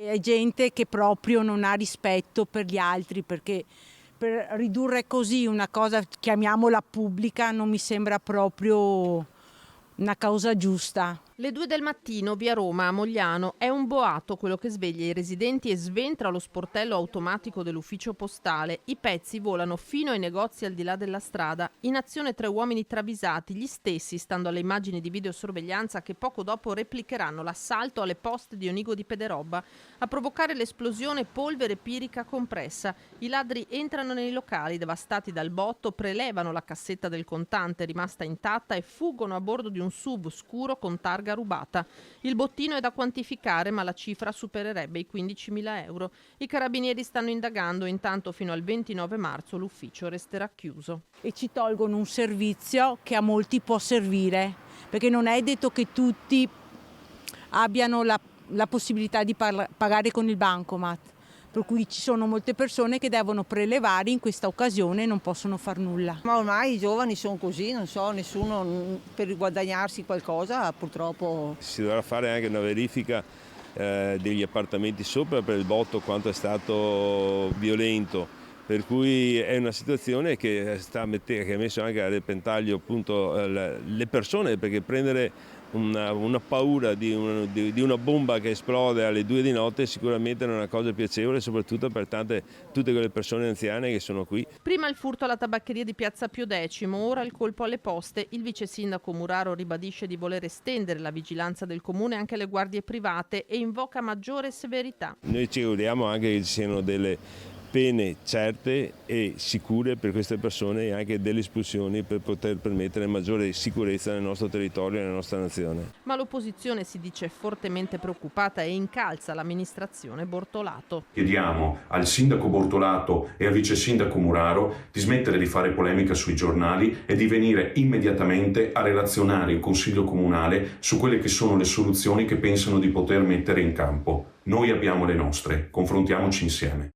È gente che proprio non ha rispetto per gli altri, perché per ridurre così una cosa, chiamiamola pubblica, non mi sembra proprio una causa giusta. Le 2 del mattino, via Roma, a Mogliano, è un boato quello che sveglia i residenti e sventra lo sportello automatico dell'ufficio postale. I pezzi volano fino ai negozi al di là della strada. In azione 3 uomini travisati, gli stessi, stando alle immagini di videosorveglianza che poco dopo replicheranno l'assalto alle poste di Onigo di Pederobba. A provocare l'esplosione polvere pirica compressa. I ladri entrano nei locali devastati dal botto, prelevano la cassetta del contante rimasta intatta e fuggono a bordo di un SUV scuro con targa rubata. Il bottino è da quantificare, ma la cifra supererebbe i 15.000 euro. I carabinieri stanno indagando, intanto fino al 29 marzo l'ufficio resterà chiuso. E ci tolgono un servizio che a molti può servire, perché non è detto che tutti abbiano la possibilità di pagare con il bancomat, per cui ci sono molte persone che devono prelevare in questa occasione e non possono far nulla. Ma ormai i giovani sono così, non so, nessuno per guadagnarsi qualcosa purtroppo. Si dovrà fare anche una verifica degli appartamenti sopra per il botto quanto è stato violento, per cui è una situazione che ha messo anche a repentaglio appunto le persone, perché prendere una paura di una bomba che esplode alle 2 di notte sicuramente non è una cosa piacevole, soprattutto per tutte quelle persone anziane che sono qui. Prima il furto alla tabaccheria di Piazza Pio X, ora il colpo alle poste. Il vice sindaco Muraro ribadisce di voler estendere la vigilanza del comune anche alle guardie private e invoca maggiore severità. Noi ci auguriamo anche che ci siano delle pene certe e sicure per queste persone e anche delle espulsioni per poter permettere maggiore sicurezza nel nostro territorio e nella nostra nazione. Ma l'opposizione si dice fortemente preoccupata e incalza l'amministrazione Bortolato. Chiediamo al sindaco Bortolato e al vice sindaco Muraro di smettere di fare polemica sui giornali e di venire immediatamente a relazionare in Consiglio Comunale su quelle che sono le soluzioni che pensano di poter mettere in campo. Noi abbiamo le nostre, confrontiamoci insieme.